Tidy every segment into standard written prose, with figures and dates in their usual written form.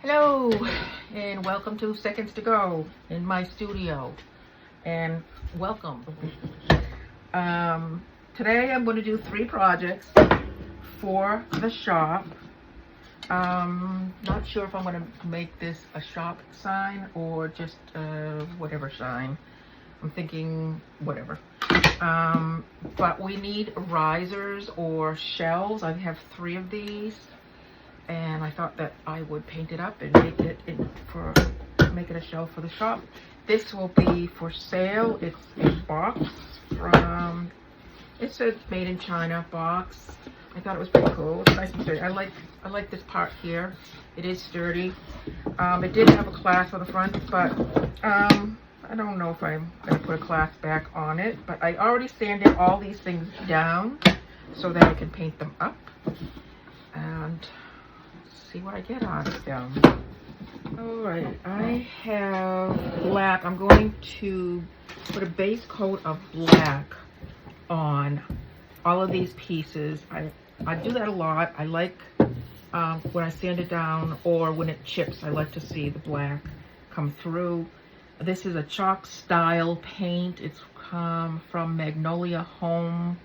Hello and welcome to Seconds to Go in my studio, and welcome. Today I'm going to do 3 projects for the shop. Not sure if I'm going to make this a shop sign or just whatever sign. I'm thinking whatever. But we need risers or shelves. I have 3 of these. And I thought that I would paint it up and make it a shelf for the shop. This will be for sale. It's a box from, it's a made in China box. I thought it was pretty cool. It's nice and sturdy. I like this part here. It is sturdy. It did have a clasp on the front, but I don't know if I'm going to put a clasp back on it. But I already sanded all these things down so that I can paint them up. And see what I get out of them. Alright, I have black. I'm going to put a base coat of black on all of these pieces. I do that a lot. I like when I sand it down or when it chips, I like to see the black come through. This is a chalk style paint. It's from Magnolia Home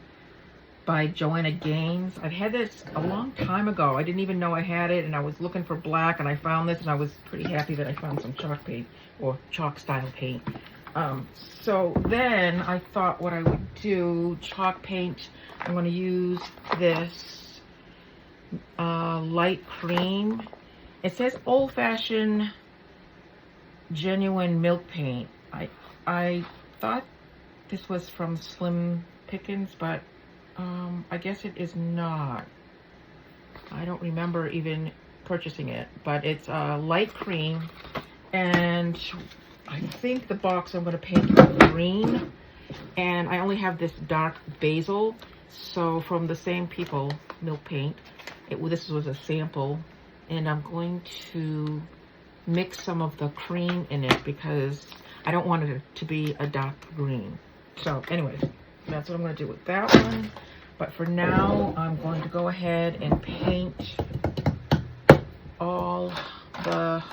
by Joanna Gaines. I've had this a long time ago. I didn't even know I had it, and I was looking for black, and I found this, and I was pretty happy that I found some chalk paint, or chalk style paint. So then I thought what I would do, chalk paint, I'm going to use this light cream. It says old-fashioned genuine milk paint. I thought this was from Slim Pickens, but I guess it is not. I don't remember even purchasing it, but it's a light cream, and I think the box I'm going to paint green, and I only have this dark basil, so from the same people, Milk Paint, this was a sample, and I'm going to mix some of the cream in it because I don't want it to be a dark green. So anyways, that's what I'm going to do with that one. But for now, I'm going to go ahead and paint all the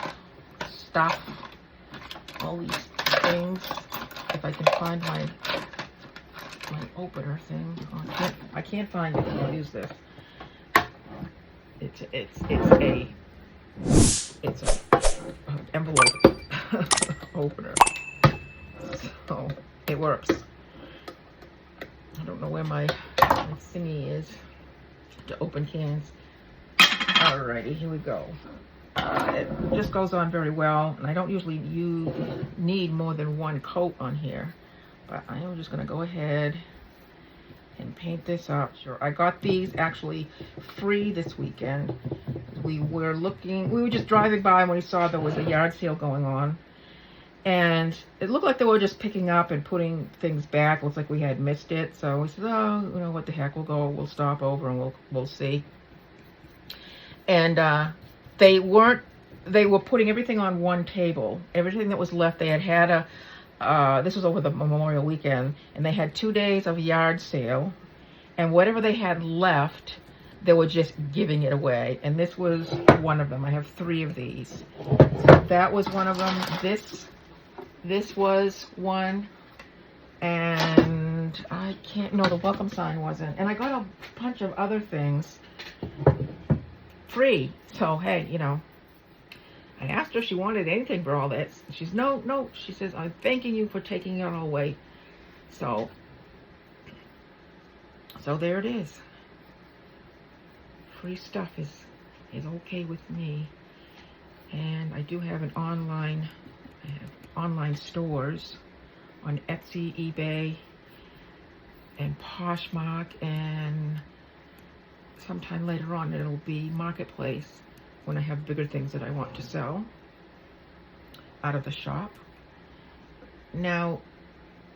stuff, all these things. If I can find my opener thing. Oh, I can't find it. I'll use this. It's a envelope opener. So it works. I don't know where my thingy is to open cans. Alrighty, here we go. It just goes on very well, and I don't usually need more than 1 coat on here, but I am just going to go ahead and paint this up. Sure, I got these actually free this weekend. We were just driving by when we saw there was a yard sale going on. And it looked like they were just picking up and putting things back. Looks like we had missed it. So we said, oh, you know, what the heck, we'll stop over and we'll see. And they were putting everything on one table. Everything that was left, they had this was over the Memorial Weekend, and they had 2 days of yard sale. And whatever they had left, they were just giving it away. And this was one of them. I have 3 of these. So that was one of them. This was one, and I can't, no, the welcome sign wasn't. And I got a bunch of other things free. So, hey, you know, I asked her if she wanted anything for all this. She's, no. She says, I'm thanking you for taking it all away. So there it is. Free stuff is okay with me. And I do have an online stores on Etsy, eBay, and Poshmark, and sometime later on it'll be Marketplace when I have bigger things that I want to sell out of the shop. Now,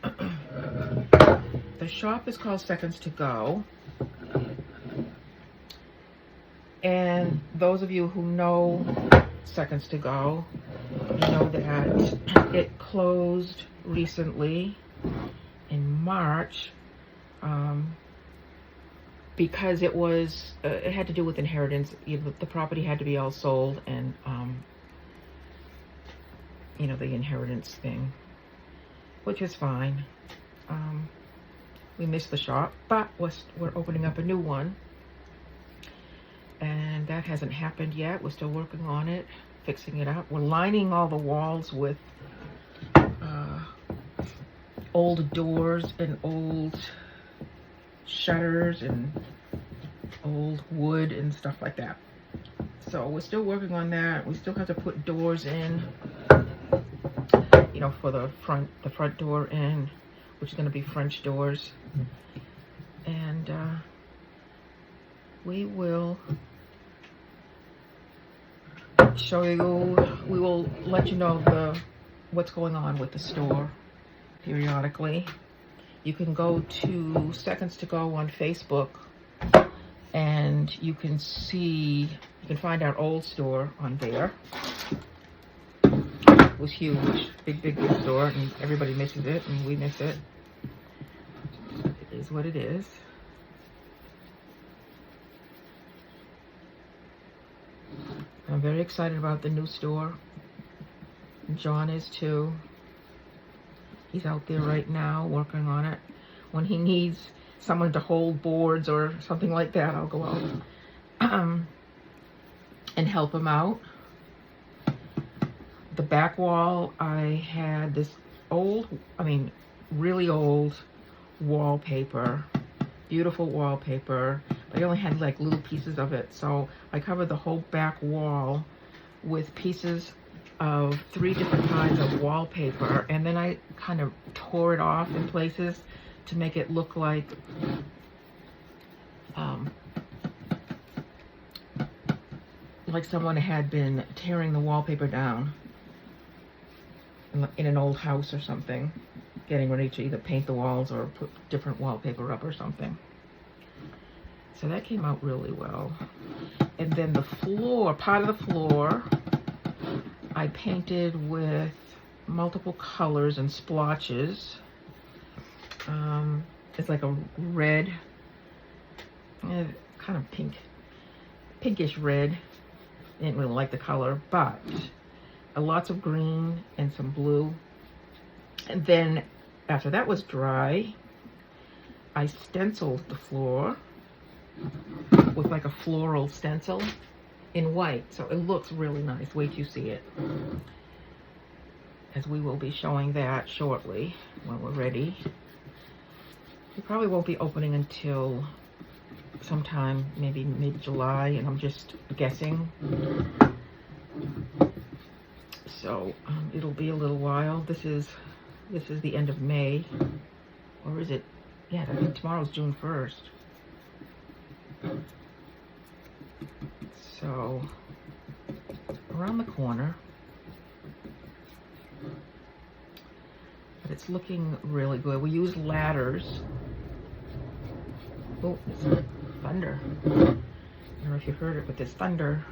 the shop is called Seconds to Go, and those of you who know Seconds to Go, you know that it closed recently in March because it had to do with inheritance. The property had to be all sold, and you know, the inheritance thing, which is fine. We missed the shop, but we're opening up a new one, and that hasn't happened yet. We're still working on it, fixing it up. We're lining all the walls with old doors and old shutters and old wood and stuff like that. So we're still working on that. We still have to put doors in, you know, for the front door in, which is going to be French doors. And we will show you, we will let you know what's going on with the store periodically. You can go to Seconds to Go on Facebook, and you can find our old store on there. It was huge, big store, and everybody misses it, and we miss it. It is what it is. I'm very excited about the new store. John is too. He's out there right now working on it. When he needs someone to hold boards or something like that, I'll go out and help him out. The back wall, I had this really old wallpaper, beautiful wallpaper, but I only had like little pieces of it. So I covered the whole back wall with pieces of 3 different kinds of wallpaper, and then I kind of tore it off in places to make it look like someone had been tearing the wallpaper down in an old house or something, getting ready to either paint the walls or put different wallpaper up or something. So that came out really well. And then the floor, part of the floor, I painted with multiple colors and splotches. It's like a red, kind of pinkish red. Didn't really like the color, but lots of green and some blue. And then after that was dry, I stenciled the floor with like a floral stencil in white. So it looks really nice. Wait till you see it, as we will be showing that shortly when we're ready. We probably won't be opening until sometime maybe July, and I'm just guessing. So it'll be a little while. This is the end of May, or is it? Yeah, I think tomorrow's June 1st. So around the corner, but it's looking really good. We use ladders. Oh, it's thunder. I don't know if you heard it, but there's thunder.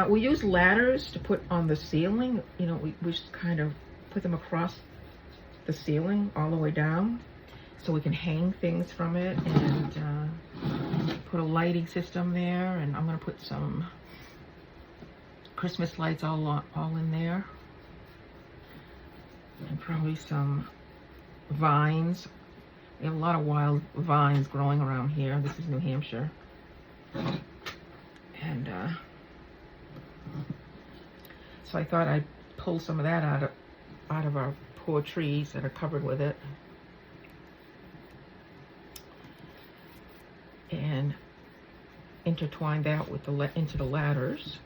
We use ladders to put on the ceiling. You know, we just kind of put them across the ceiling all the way down, so we can hang things from it, and put a lighting system there. And I'm gonna put some Christmas lights all in there, and probably some vines. We have a lot of wild vines growing around here. This is New Hampshire, and so I thought I'd pull some of that out of our poor trees that are covered with it, and intertwine that with into the ladders.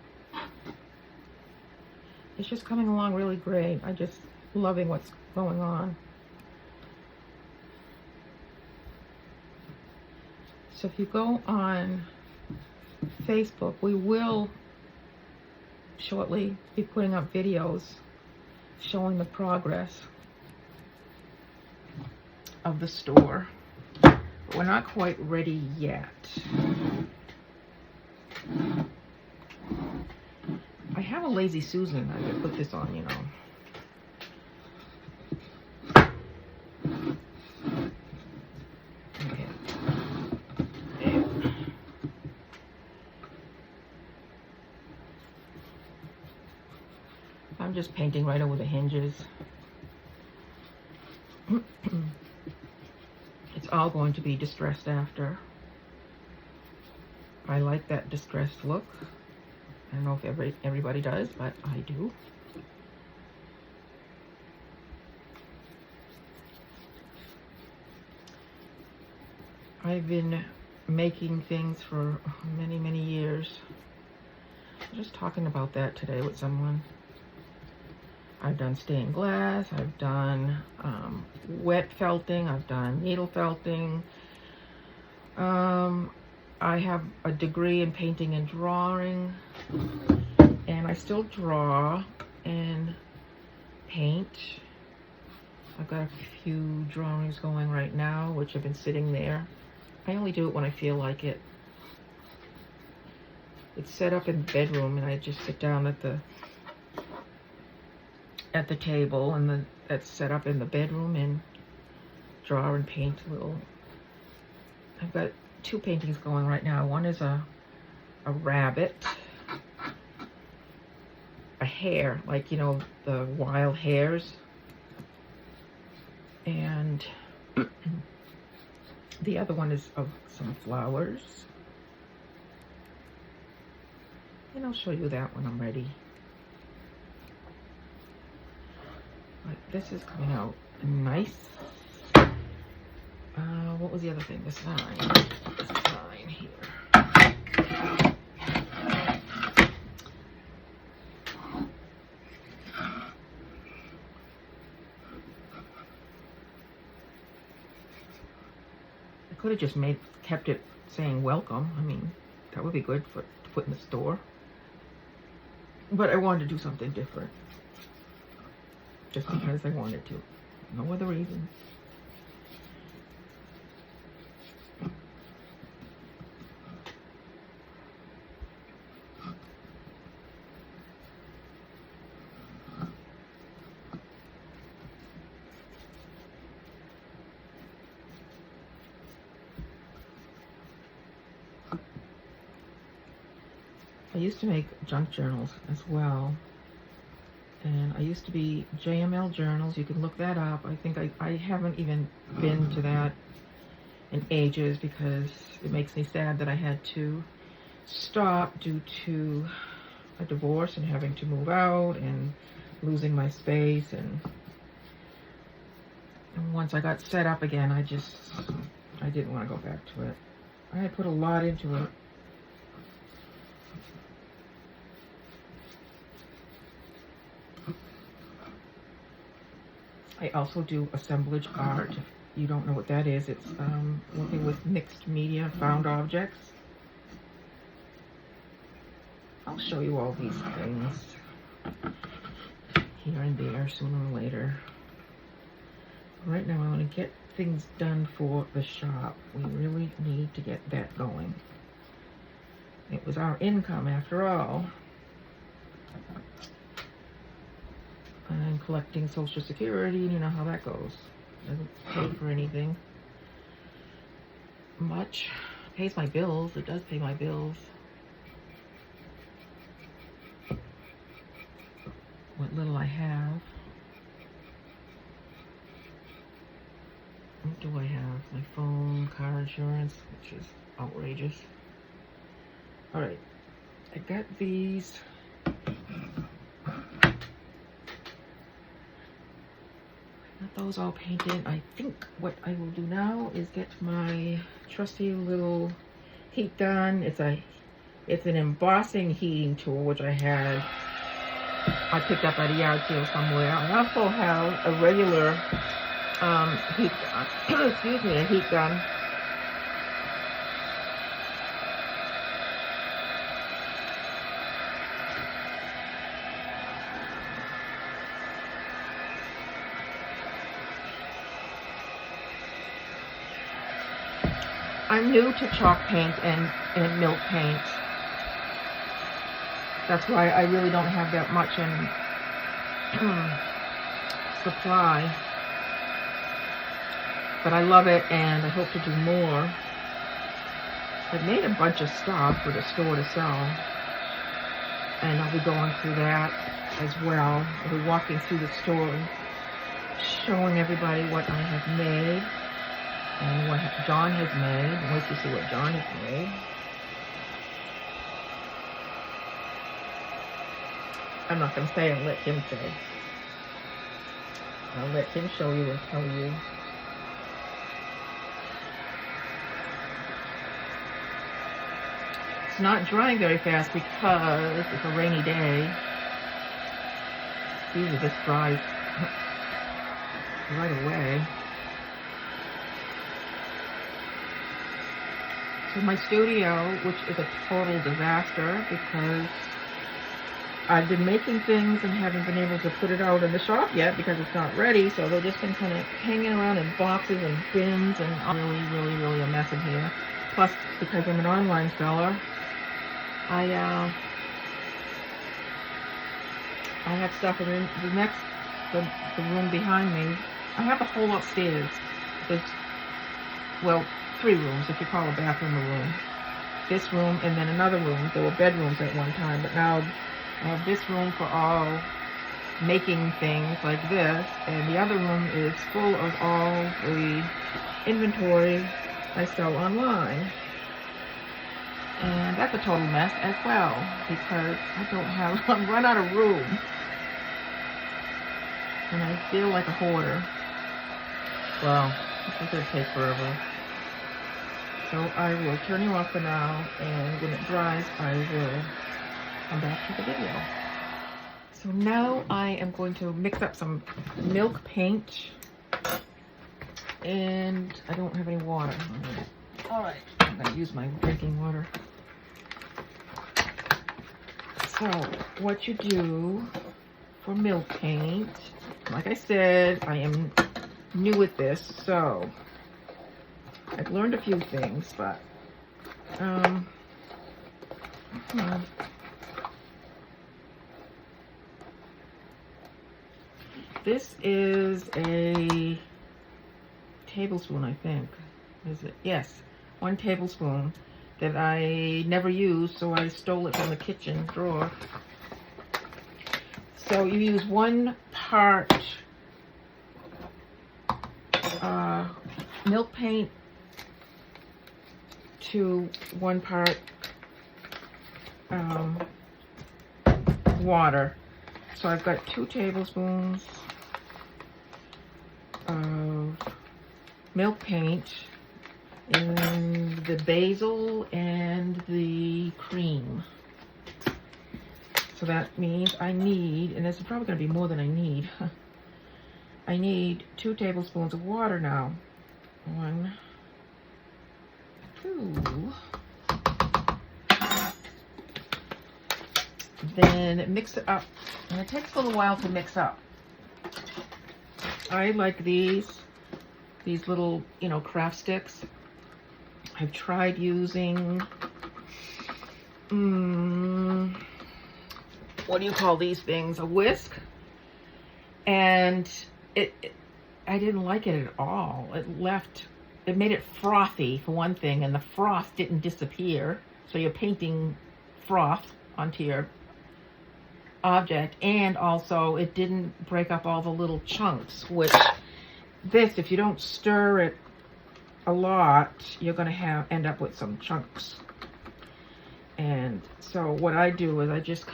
It's just coming along really great. I'm just loving what's going on. So if you go on Facebook, we will shortly be putting up videos showing the progress of the store. But we're not quite ready yet. I have a Lazy Susan I could put this on, you know. I'm just painting right over the hinges. It's all going to be distressed after. I like that distressed look. I don't know if everybody does, but I do. I've been making things for many, many years. I was just talking about that today with someone. I've done stained glass, I've done wet felting, I've done needle felting. I have a degree in painting and drawing, and I still draw and paint. I've got a few drawings going right now, which have been sitting there. I only do it when I feel like it. It's set up in the bedroom, and I just sit down at the table, and that's set up in the bedroom, and draw and paint a little. I've got 2 paintings going right now. One is a rabbit, a hare, like, you know, the wild hares, and the other one is of some flowers. And I'll show you that when I'm ready. But this is coming out nice. What was the other thing? The sign. This sign here. I could have just kept it saying welcome. I mean, that would be good to put in the store. But I wanted to do something different. Just because I wanted to. No other reason. I used to make junk journals as well. And I used to be JML journals. You can look that up. I think I haven't even been to that in ages because it makes me sad that I had to stop due to a divorce and having to move out and losing my space. And once I got set up again, I didn't want to go back to it. I had put a lot into it. I also do assemblage art. If you don't know what that is, it's working with mixed media, found objects. I'll show you all these things here and there, sooner or later. Right now I want to get things done for the shop. We really need to get that going. It was our income after all. And collecting Social Security, you know how that goes. Doesn't pay for anything much. Pays my bills. It does pay my bills. What little I have. What do I have? My phone, car insurance, which is outrageous. Alright, I got these. Got those all painted. I think what I will do now is get my trusty little heat gun. It's an embossing heating tool, which I picked up at a yard sale somewhere. I also have a regular heat gun. Excuse me, a heat gun. I'm new to chalk paint and milk paint. That's why I really don't have that much in supply. But I love it and I hope to do more. I've made a bunch of stuff for the store to sell. And I'll be going through that. as well. I'll be walking through the store and showing everybody what I have made and what John has made. Wait to see what John has made. I'm not going to say, I'll let him say. I'll let him show you and tell you. It's not drying very fast because it's a rainy day. Usually this dries right away. So my studio, which is a total disaster because I've been making things and haven't been able to put it out in the shop yet because it's not ready, so they've just been kind of hanging around in boxes and bins, and really a mess in here. Plus, because I'm an online seller, I have stuff in the room behind me. I have a whole upstairs. There's, well, 3 rooms if you call a bathroom a room. This room and then another room. There were bedrooms at one time, but now I have this room for all making things like this, and the other room is full of all the inventory I sell online. And that's a total mess as well, because I'm run out of room. And I feel like a hoarder. Well, this is going to take forever. So I will turn you off for now, and when it dries, I will come back to the video. So now I am going to mix up some milk paint, and I don't have any water. All right, I'm going to use my drinking water. So what you do for milk paint, like I said, I am new at this, so I've learned a few things, but this is a tablespoon, I think. Is it? Yes, 1 tablespoon that I never use, so I stole it from the kitchen drawer. So you use 1 part milk paint to 1 part water. So I've got 2 tablespoons of milk paint and the basil and the cream. So that means I need, and this is probably going to be more than I need, I need 2 tablespoons of water now. 1, 2. Then mix it up, and it takes a little while to mix up. I like these little, craft sticks. I've tried using, what do you call these things? A whisk. And I didn't like it at all. It made it frothy for one thing, and the froth didn't disappear. So you're painting froth onto your object, and also it didn't break up all the little chunks, which this, if you don't stir it a lot, you're going to end up with some chunks. And so what I do is I just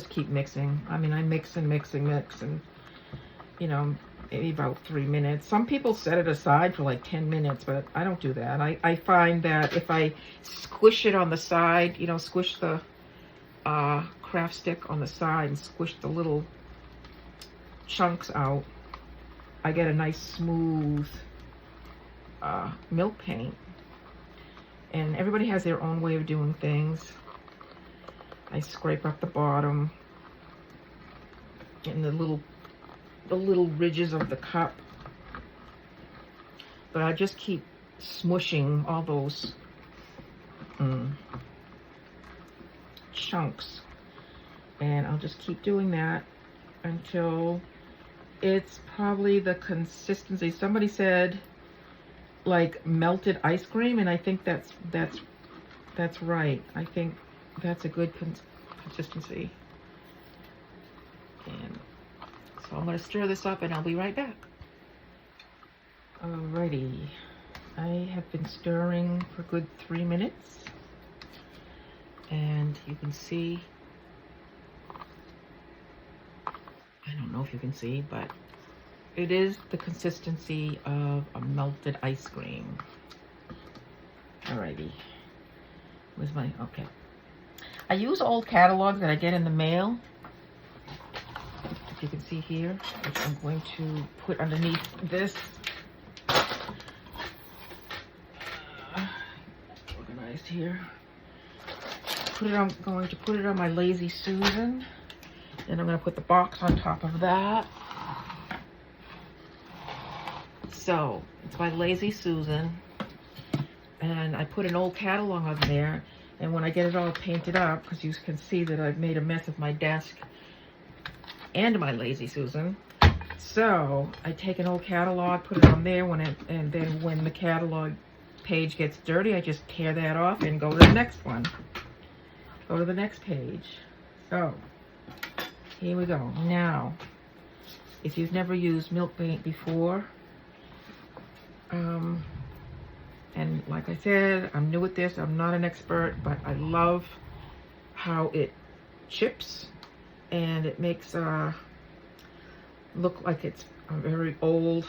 keep mixing. I mean, I mix and maybe about 3 minutes. Some people set it aside for like 10 minutes, but I don't do that. I find that if I squish it on the side, squish the craft stick on the side and squish the little chunks out, I get a nice smooth milk paint. And everybody has their own way of doing things. I scrape up the bottom and the little ridges of the cup, but I just keep smushing all those chunks, and I'll just keep doing that until it's probably the consistency. Somebody said like melted ice cream, and I think that's right. I think that's a good consistency. And so I'm going to stir this up and I'll be right back. Alrighty, I have been stirring for a good 3 minutes, and you can see, I don't know if you can see, but it is the consistency of a melted ice cream. Alrighty, where's my, okay. I use old catalogs that I get in the mail, if you can see here, which I'm going to put underneath this. Organized here. I'm going to put it on my Lazy Susan. Then I'm going to put the box on top of that. So, it's by Lazy Susan. And I put an old catalog on there. And when I get it all painted up, because you can see that I've made a mess of my desk and my Lazy Susan. So, I take an old catalog, put it on there, and then when the catalog page gets dirty, I just tear that off and go to the next one. Go to the next page. So, here we go. Now, if you've never used milk paint before, and like I said, I'm new at this, I'm not an expert, but I love how it chips and it makes look like it's a very old,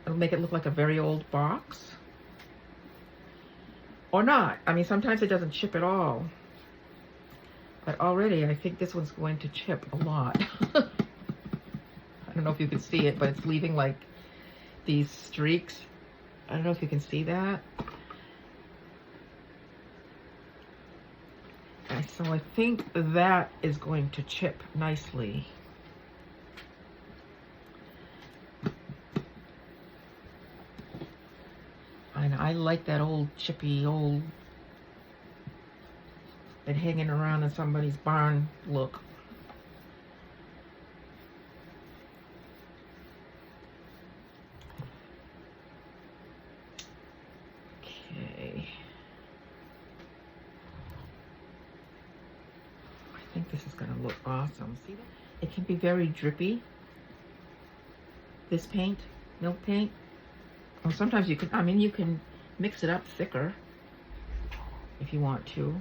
it'll make it look like a very old box. Or not. I mean, sometimes it doesn't chip at all. But already, I think this one's going to chip a lot. I don't know if you can see it, but it's leaving like these streaks. I don't know if you can see that. And so I think that is going to chip nicely. And I like that old chippy, old, been hanging around in somebody's barn look. Okay. I think this is gonna look awesome. See that? It can be very drippy. This paint, milk paint. Well, sometimes you can, I mean, you can mix it up thicker if you want to.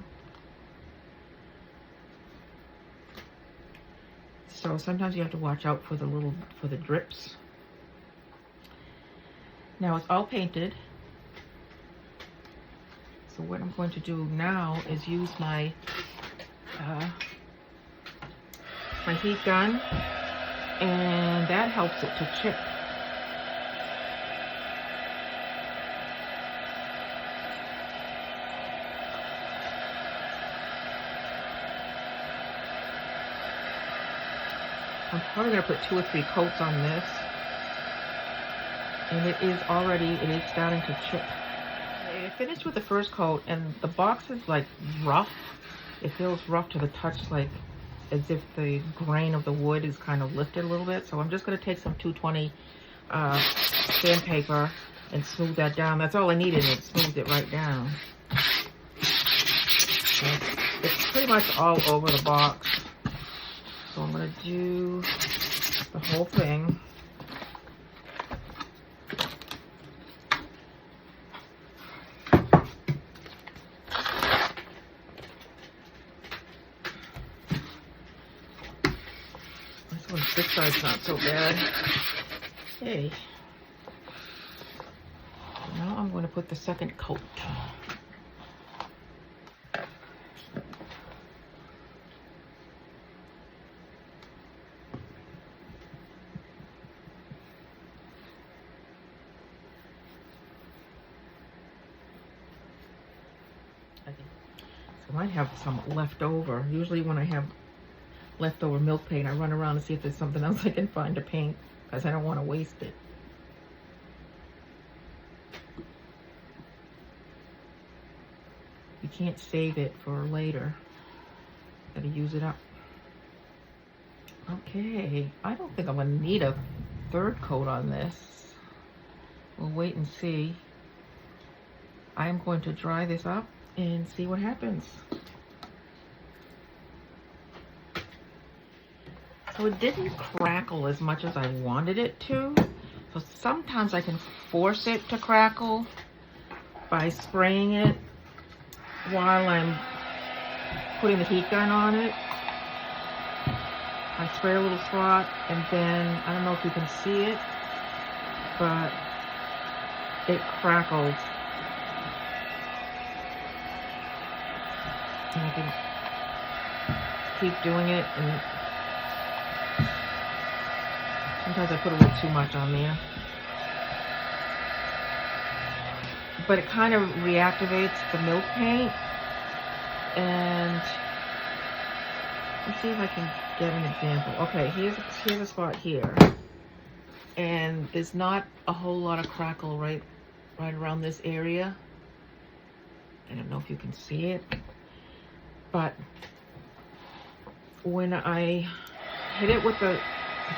So sometimes you have to watch out for the drips. Now it's all painted. So what I'm going to do now is use my my heat gun, and that helps it to chip. I'm probably going to put 2 or 3 coats on this. And it is starting to chip. I finished with the first coat, and the box is like rough. It feels rough to the touch, like as if the grain of the wood is kind of lifted a little bit. So I'm just going to take some 220 sandpaper and smooth that down. That's all I needed, and it smoothed it right down. And it's pretty much all over the box. So I'm going to do the whole thing. This side's not so bad. Okay. Now I'm going to put the second coat. So I might have some left over. Usually when I have leftover milk paint, I run around to see if there's something else I can find to paint, because I don't want to waste it. You can't save it for later. Gotta use it up. Okay, I don't think I'm gonna need a third coat on this. We'll wait and see. I'm going to dry this up and see what happens. So it didn't crackle as much as I wanted it to. So sometimes I can force it to crackle by spraying it while I'm putting the heat gun on it. I spray a little spot, and then, I don't know if you can see it, but it crackled. And I can keep doing it, and sometimes I put a little too much on there. But it kind of reactivates the milk paint. And let's see if I can get an example. Okay, here's a spot here. And there's not a whole lot of crackle right around this area. I don't know if you can see it. But when I hit it with the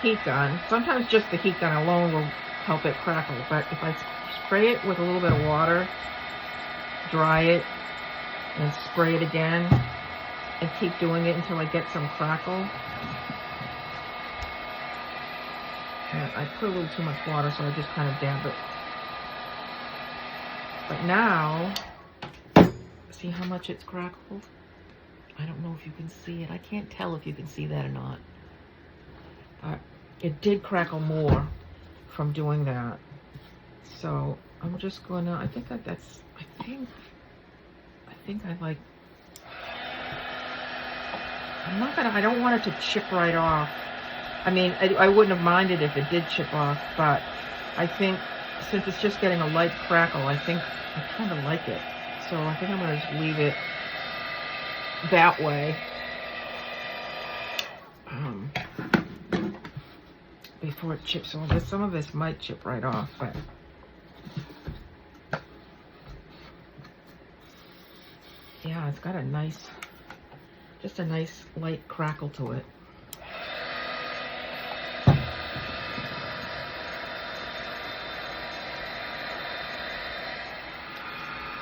heat gun, sometimes just the heat gun alone will help it crackle. But if I spray it with a little bit of water, dry it, and spray it again, and keep doing it until I get some crackle. And I put a little too much water, so I just kind of dab it. But now, see how much it's crackled? I don't know if you can see it. I can't tell if you can see that or not. But it did crackle more from doing that. So I'm just gonna, I think I like, I don't want it to chip right off. I mean, I wouldn't have minded if it did chip off, but I think since it's just getting a light crackle, I think I kind of like it. So I think I'm gonna just leave it that way. Before it chips off. Some of this might chip right off, but yeah, it's got a nice, just a nice light crackle to it.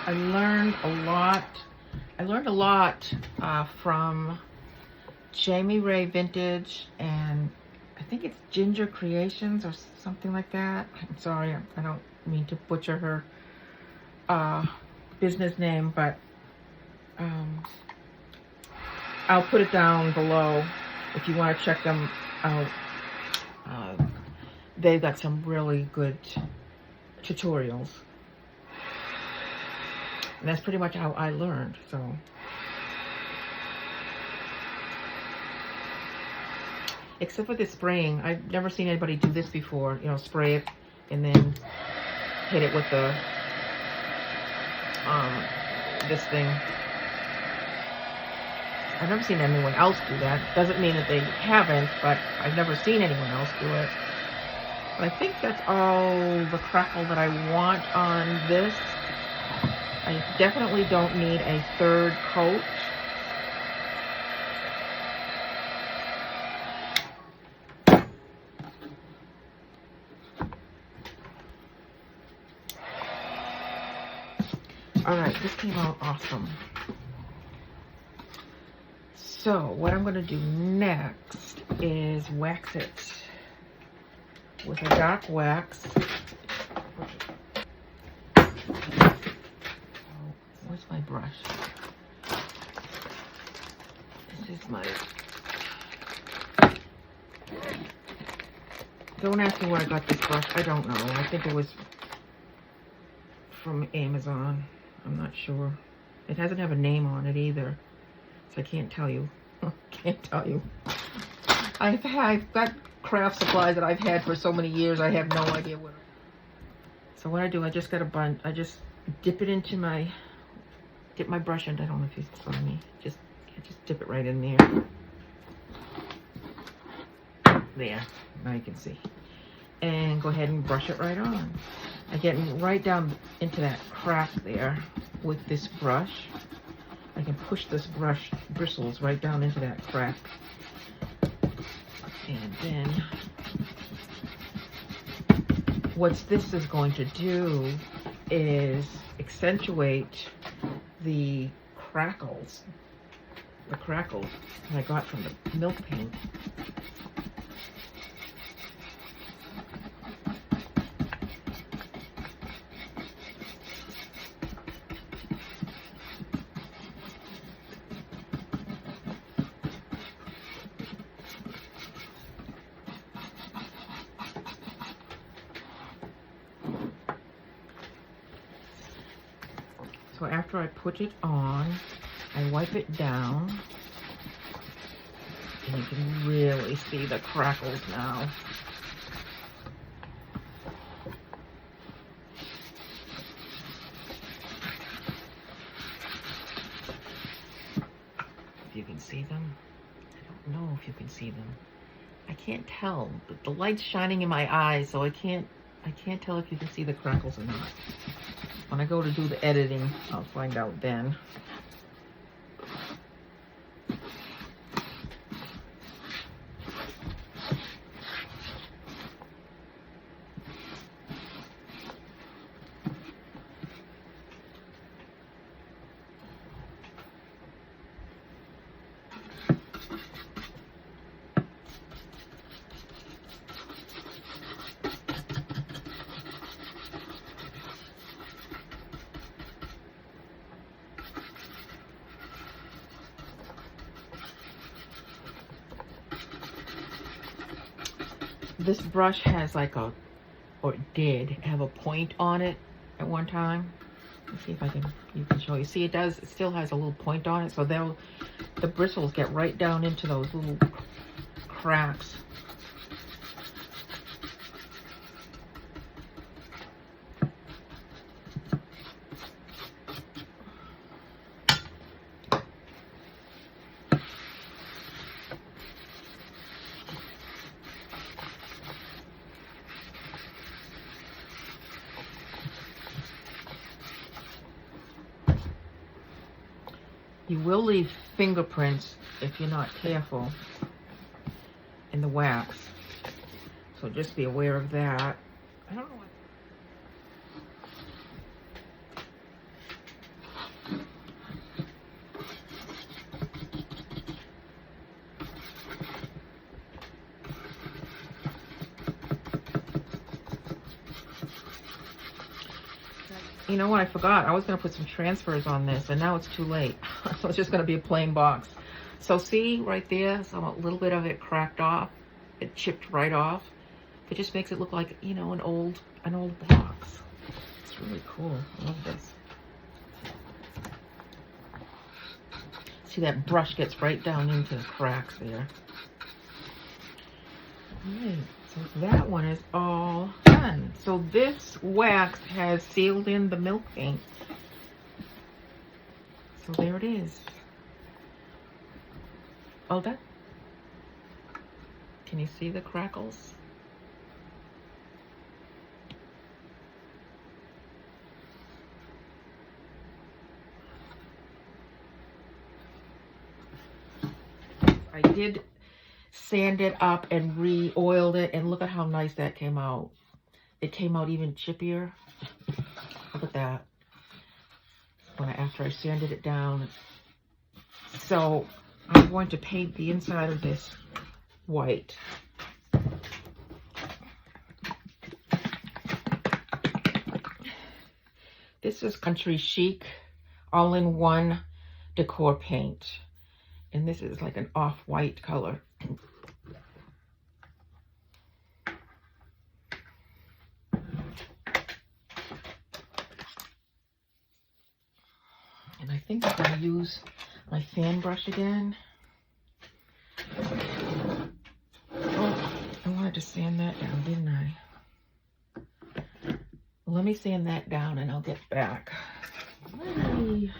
I learned a lot from Jami Ray Vintage, and I think it's Ginger Creations or something like that. I'm sorry, I don't mean to butcher her business name, but I'll put it down below if you want to check them out. They've got some really good tutorials. And that's pretty much how I learned, so. Except for the spraying. I've never seen anybody do this before. You know, spray it and then hit it with the, this thing. I've never seen anyone else do that. Doesn't mean that they haven't, but I've never seen anyone else do it. But I think that's all the crackle that I want on this. I definitely don't need a third coat. Alright, this came out awesome. So, what I'm going to do next is wax it with a dark wax. Where's my brush? This is my... Don't ask me where I got this brush. I don't know. I think it was from Amazon. I'm not sure. It doesn't have a name on it either, so I can't tell you. Can't tell you. I've got craft supplies that I've had for so many years. I have no idea what. So what I do, I just got a bunch. I just dip it into my. Dip my brush in. I don't know if you saw me. Just dip it right in there. There. Now you can see. And go ahead and brush it right on. I get right down into that crack there with this brush. I can push this brush bristles right down into that crack. And then what this is going to do is accentuate the crackles that I got from the milk paint. So after I put it on, I wipe it down. And you can really see the crackles now. If you can see them. I don't know if you can see them. I can't tell, but the light's shining in my eyes, so I can't tell if you can see the crackles or not. When I go to do the editing, I'll find out then. This brush has like a, or it did have a point on it at one time. Let's see if you can show you. See, it still has a little point on it, so the bristles get right down into those little cracks. You will leave fingerprints if you're not careful in the wax. So just be aware of that. I don't know what. You know what, I forgot. I was going to put some transfers on this, and now it's too late. So it's just going to be a plain box. So see right there, a little bit of it cracked off. It chipped right off. It just makes it look like, you know, an old box. It's really cool. I love this. See, that brush gets right down into the cracks there. Alright, so that one is all done. So this wax has sealed in the milk paint. So there it is. All done. Can you see the crackles? I did sand it up and re-oiled it, and look at how nice that came out. It came out even chippier. Look at that. After I sanded it down. So I'm going to paint the inside of this white. This is Country Chic all-in-one decor paint. And this is like an off-white color. And I think I'm going to use my fan brush again. Oh, I wanted to sand that down, didn't I? Well, let me sand that down and I'll get back. Yay.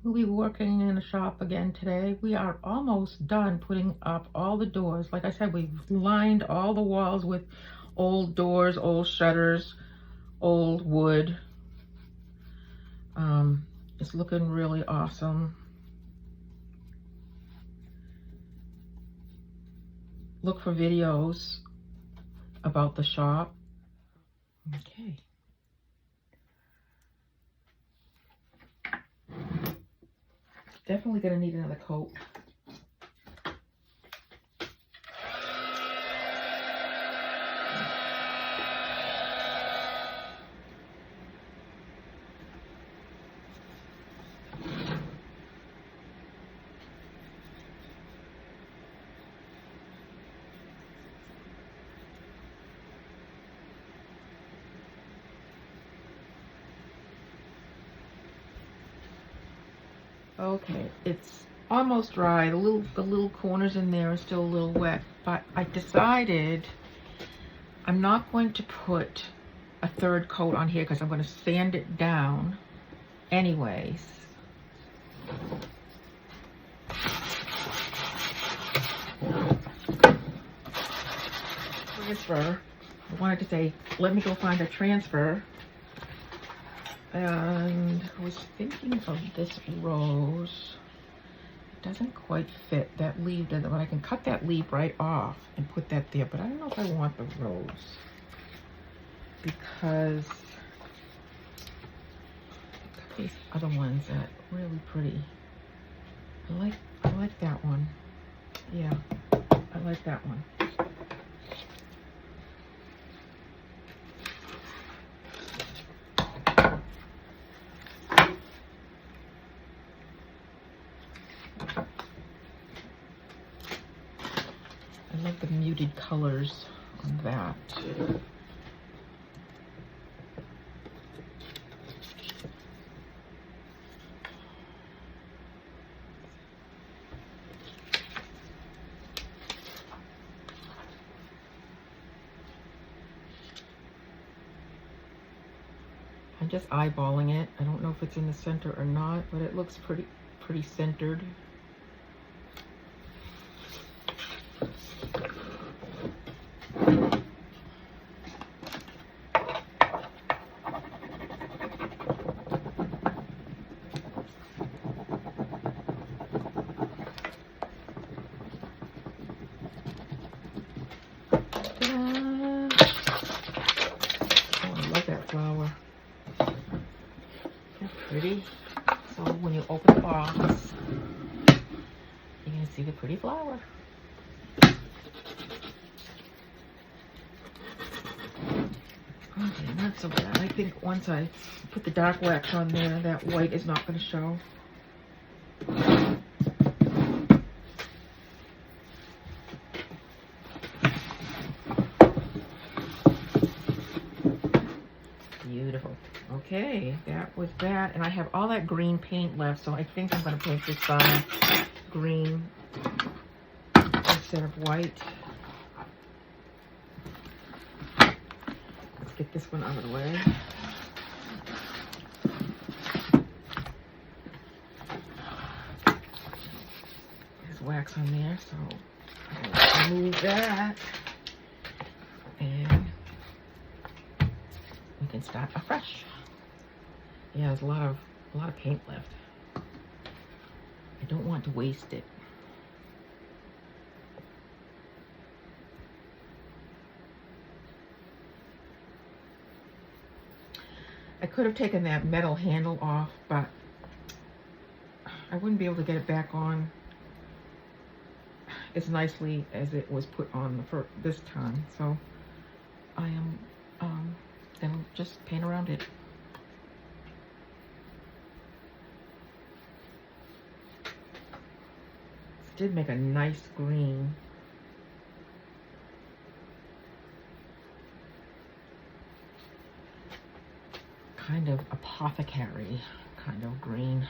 We'll be working in the shop again today. We are almost done putting up all the doors. Like I said, we've lined all the walls with old doors, old shutters, old wood. It's looking really awesome. Look for videos about the shop. Okay. Definitely gonna need another coat. Okay, it's almost dry. The little corners in there are still a little wet, but I decided I'm not going to put a third coat on here because I'm going to sand it down anyways. Transfer. I wanted to say, let me go find a transfer. And I was thinking of this rose. It doesn't quite fit. That leaf doesn't, but I can cut that leaf right off and put that there. But I don't know if I want the rose because these other ones that are really pretty. I like that one. Yeah, I like that one. I like the muted colors on that. I'm just eyeballing it. I don't know if it's in the center or not, but it looks pretty centered. Flower. That's pretty. So when you open the box, you're going to see the pretty flower. Okay, not so bad. I think once I put the dark wax on there, that white is not going to show. Beautiful. Okay, that was that. And I have all that green paint left, so I think I'm going to paint this side green instead of white. Let's get this one out of the way. There's wax on there, so I'm going to remove that. And we can start afresh. Yeah, there's a lot of paint left. I don't want to waste it. I could have taken that metal handle off, but I wouldn't be able to get it back on as nicely as it was put on this time. So I am gonna just paint around it. This did make a nice green. Kind of apothecary kind of green.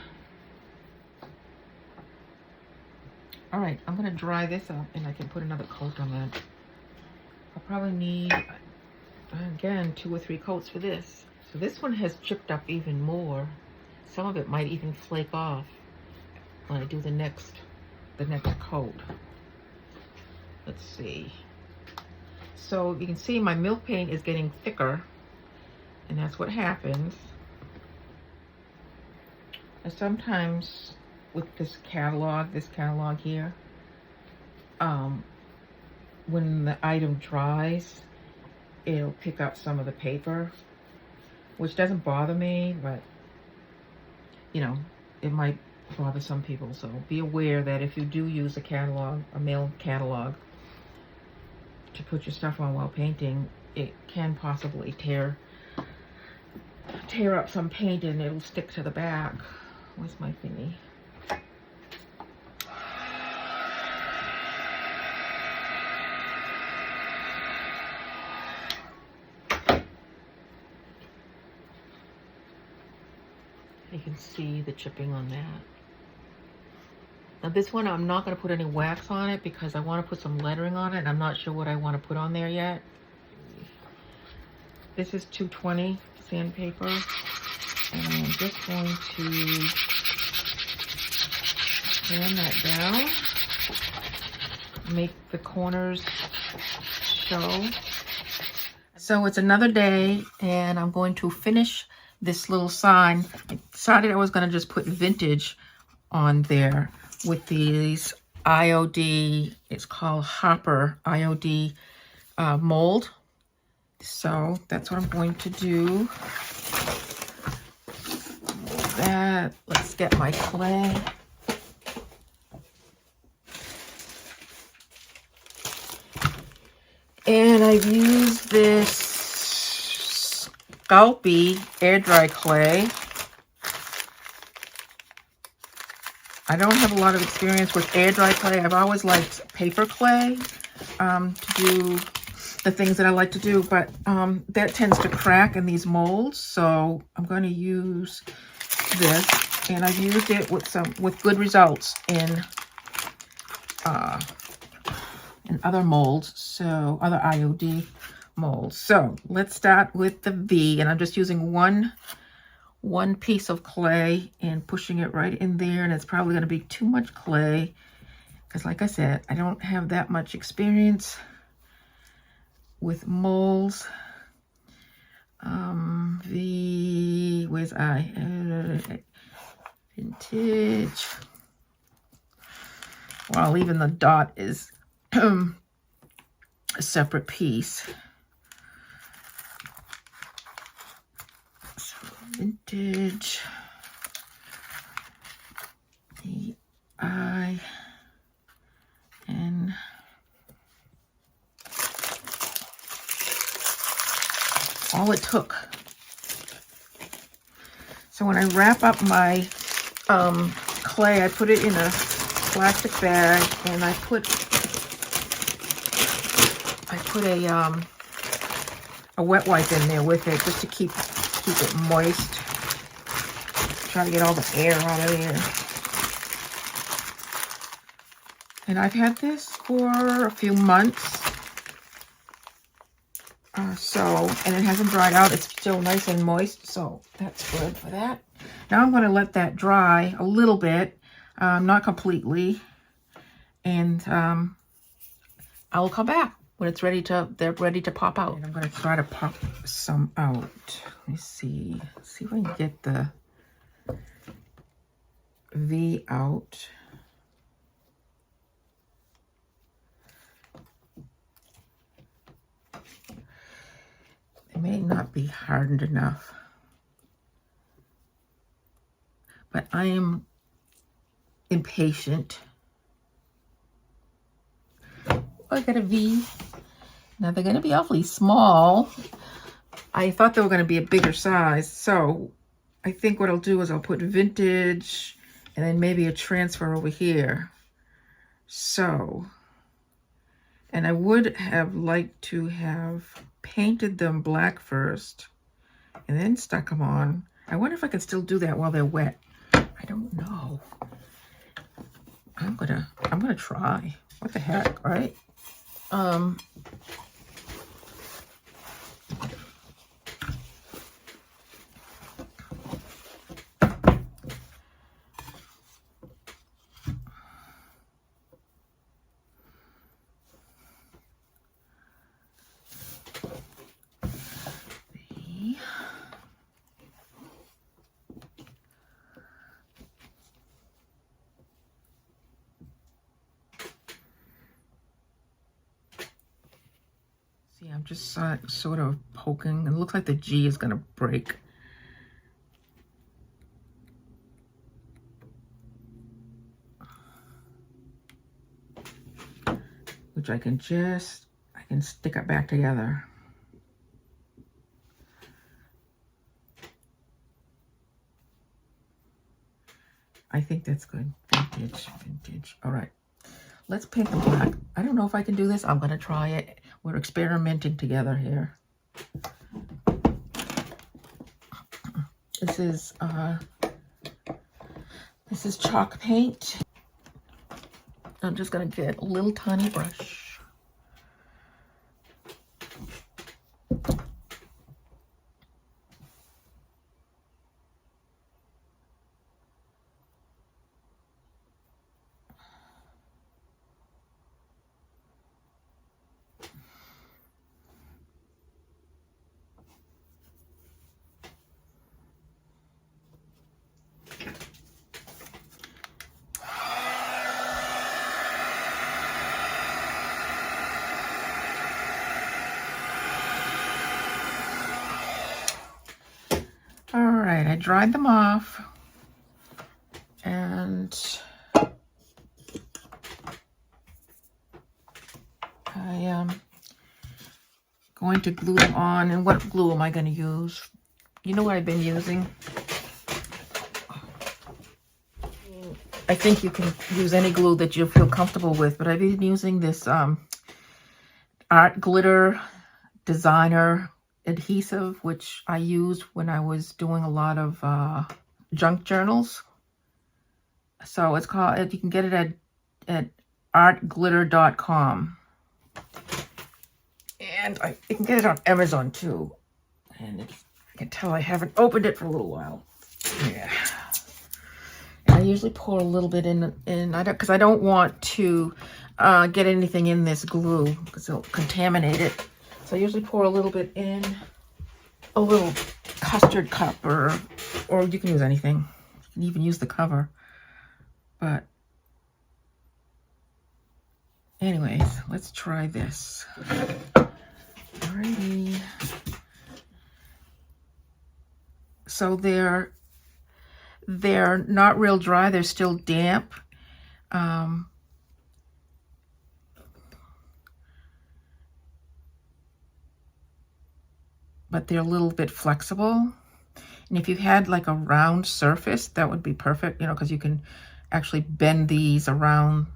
All right, I'm gonna dry this up and I can put another coat on that. I'll probably need, again, 2 or 3 coats for this. So this one has chipped up even more. Some of it might even flake off when I do the next coat. Let's see. So you can see my milk paint is getting thicker, and that's what happens. And sometimes with this catalog here, when the item dries, it'll pick up some of the paper, which doesn't bother me, but you know, it might bother some people. So be aware that if you do use a catalog, a mail catalog, to put your stuff on while painting, it can possibly tear up some paint and it'll stick to the back. Where's my thingy? You can see the chipping on that. Now this one, I'm not going to put any wax on it because I want to put some lettering on it, and I'm not sure what I want to put on there yet. This is 220 sandpaper, and I'm just going to pan that down, make the corners show. So it's another day, and I'm going to finish this little sign. I decided I was going to just put vintage on there with these IOD, it's called Hopper IOD mold. So that's what I'm going to do. That, let's get my clay. And I've used this Scalpy air dry clay. I don't have a lot of experience with air dry clay. I've always liked paper clay to do the things that I like to do, but that tends to crack in these molds. So I'm going to use this, and I've used it with good results in other molds, so other IOD molds. So let's start with the V, and I'm just using one piece of clay and pushing it right in there, and it's probably going to be too much clay because, like I said, I don't have that much experience with molds. Where's Vintage. Well, even the dot is a separate piece. So Vintage, VIN. All it took. So when I wrap up my clay, I put it in a plastic bag, and I put a wet wipe in there with it just to keep it moist. Try to get all the air out of there. And I've had this for a few months. And it hasn't dried out. It's still nice and moist, so that's good for that. Now I'm going to let that dry a little bit, not completely, and I will come back when it's ready to. They're ready to pop out. And I'm going to try to pop some out. Let me see if I can get the V out. It may not be hardened enough, but I am impatient. Oh, I got a V. Now they're going to be awfully small. I thought they were going to be a bigger size, so I think what I'll do is I'll put vintage and then maybe a transfer over here. So, and I would have liked to have painted them black first and then stuck them on. I wonder if I can still do that while they're wet. I don't know. I'm gonna try. What the heck, right? I'm just sort of poking. It looks like the G is going to break. Which I can stick it back together. I think that's good. Vintage. All right. Let's paint them black. I don't know if I can do this. I'm going to try it. We're experimenting together here. This is chalk paint. I'm just gonna get a little tiny brush. All right, I dried them off, and I am going to glue them on. And what glue am I going to use? You know what I've been using? I think you can use any glue that you feel comfortable with, but I've been using this Art Glitter Designer adhesive, which I used when I was doing a lot of junk journals. So it's called, you can get it at artglitter.com. And you can get it on Amazon too. And I can tell I haven't opened it for a little while. Yeah. And I usually pour a little bit in because I don't want to get anything in this glue because it'll contaminate it. So I usually pour a little bit in a little custard cup, or you can use anything. You can even use the cover. But anyways, let's try this. Alrighty. So they're not real dry. They're still damp. But they're a little bit flexible. And if you had like a round surface, that would be perfect, you know, because you can actually bend these around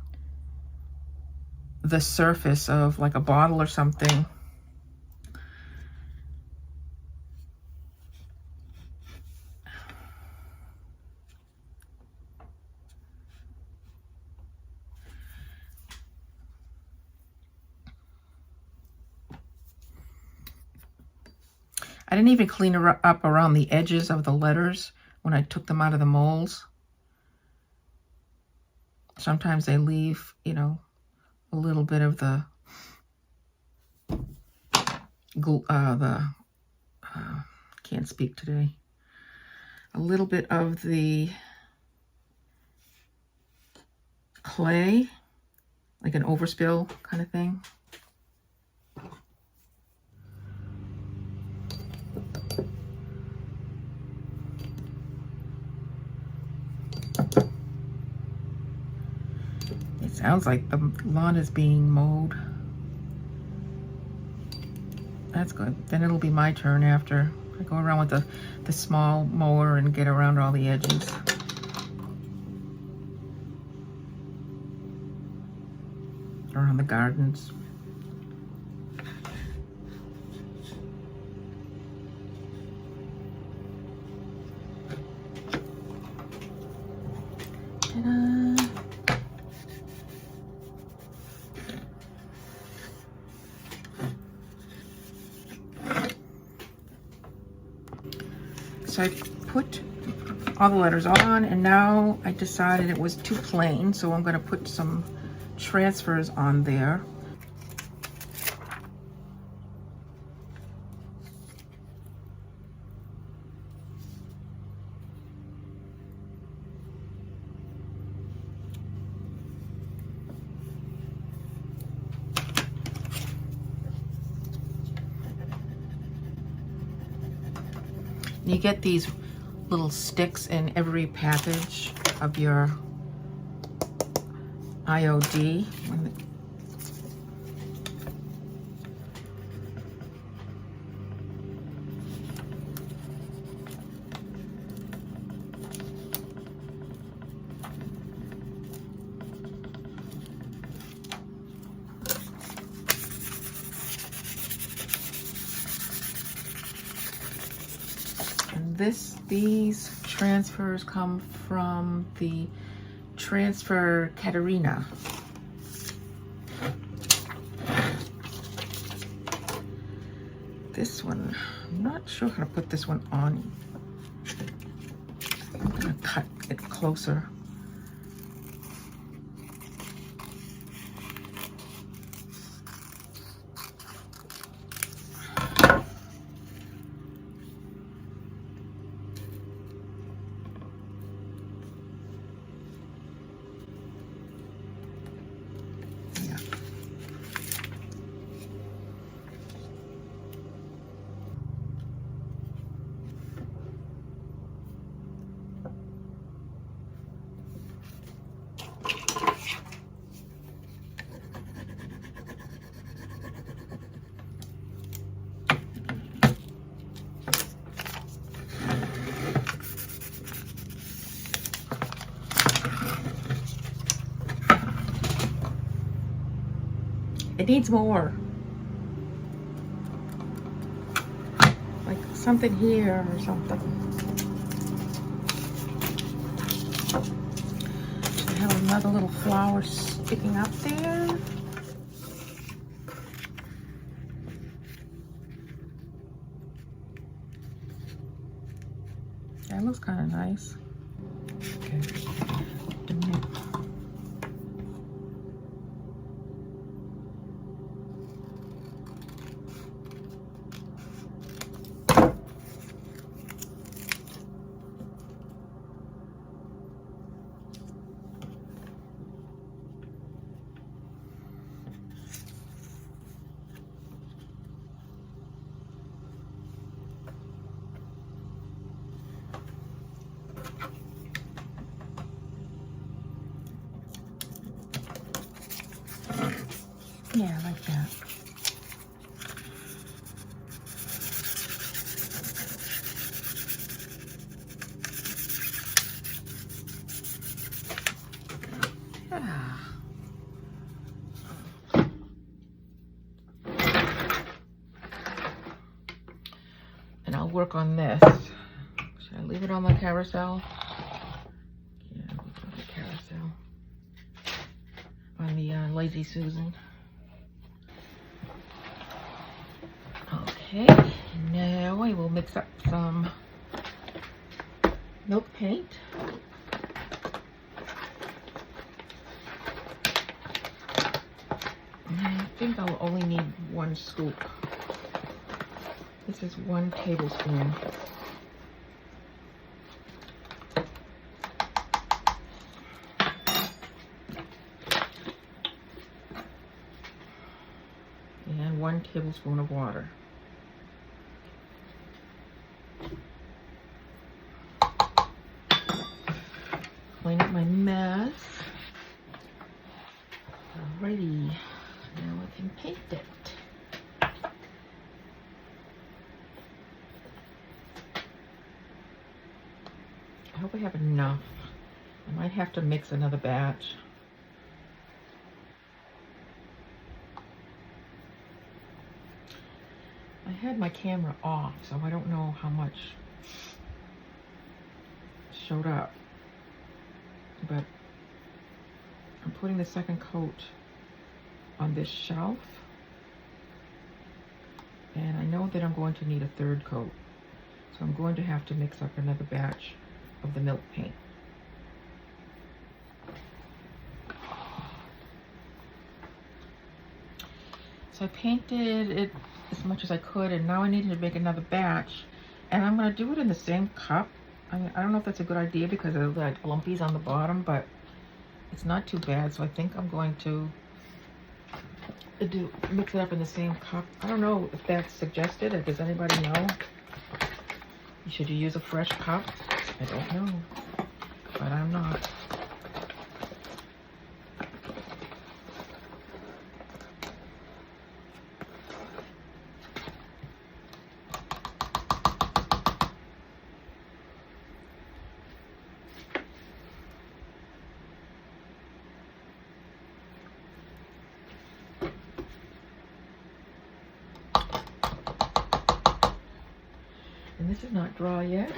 the surface of like a bottle or something. I didn't even clean her up around the edges of the letters when I took them out of the molds. Sometimes they leave, you know, a little bit of the can't speak today. A little bit of the clay, like an overspill kind of thing. It sounds like the lawn is being mowed. That's good. Then it'll be my turn after I go around with the small mower and get around all the edges. Around the gardens. Ta-da. So I put all the letters on, and now I decided it was too plain, so I'm going to put some transfers on there. You get these little sticks in every package of your IOD. These transfers come from the Transfer Katerina. this one, I'm not sure how to put this one on. I'm gonna cut it closer. It needs more. Like something here or something. I have another little flower sticking up there. That looks kind of nice. Okay. Yeah, I like that. Yeah. And I'll work on this. Should I leave it on the carousel? Yeah, I'll leave it on the carousel. On the Lazy Susan. Okay, now I will mix up some milk paint. I think I'll only need 1 scoop. This is 1 tablespoon. And 1 tablespoon of water. Clean up my mess. Alrighty, now I can paint it. I hope I have enough. I might have to mix another batch. I had my camera off, so I don't know how much showed up. But I'm putting the second coat on this shelf, and I know that I'm going to need a 3rd coat, so I'm going to have to mix up another batch of the milk paint. So I painted it as much as I could, and now I needed to make another batch, and I'm going to do it in the same cup. I mean, I don't know if that's a good idea because of the lumpies on the bottom, but it's not too bad. So I think I'm going to mix it up in the same cup. I don't know if that's suggested, or does anybody know? Should you use a fresh cup? I don't know, but I'm not. And this is not dry yet.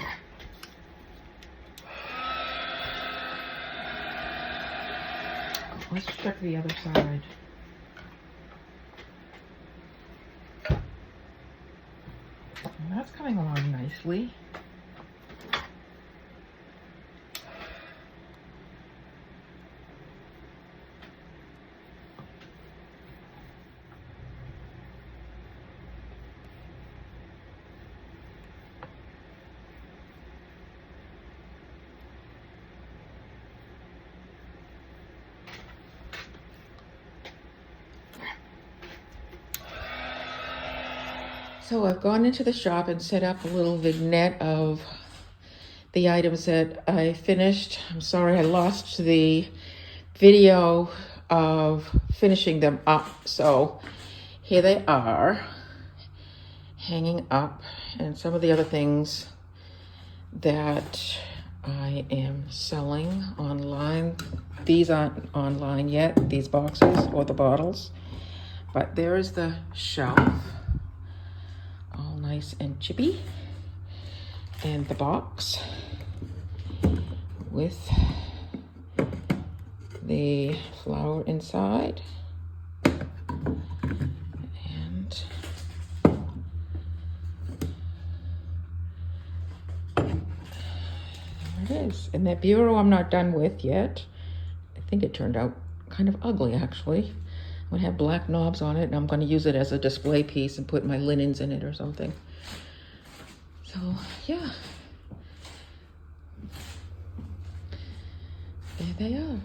Let's check the other side. And that's coming along nicely. So I've gone into the shop and set up a little vignette of the items that I finished. I'm sorry I lost the video of finishing them up. So here they are, hanging up, and some of the other things that I am selling online. These aren't online yet, these boxes or the bottles, but there is the shelf. All nice and chippy, and the box with the flower inside, and there it is. And that bureau I'm not done with yet. I think it turned out kind of ugly, actually. I'm gonna have black knobs on it, and I'm gonna use it as a display piece and put my linens in it or something. So yeah, there they are.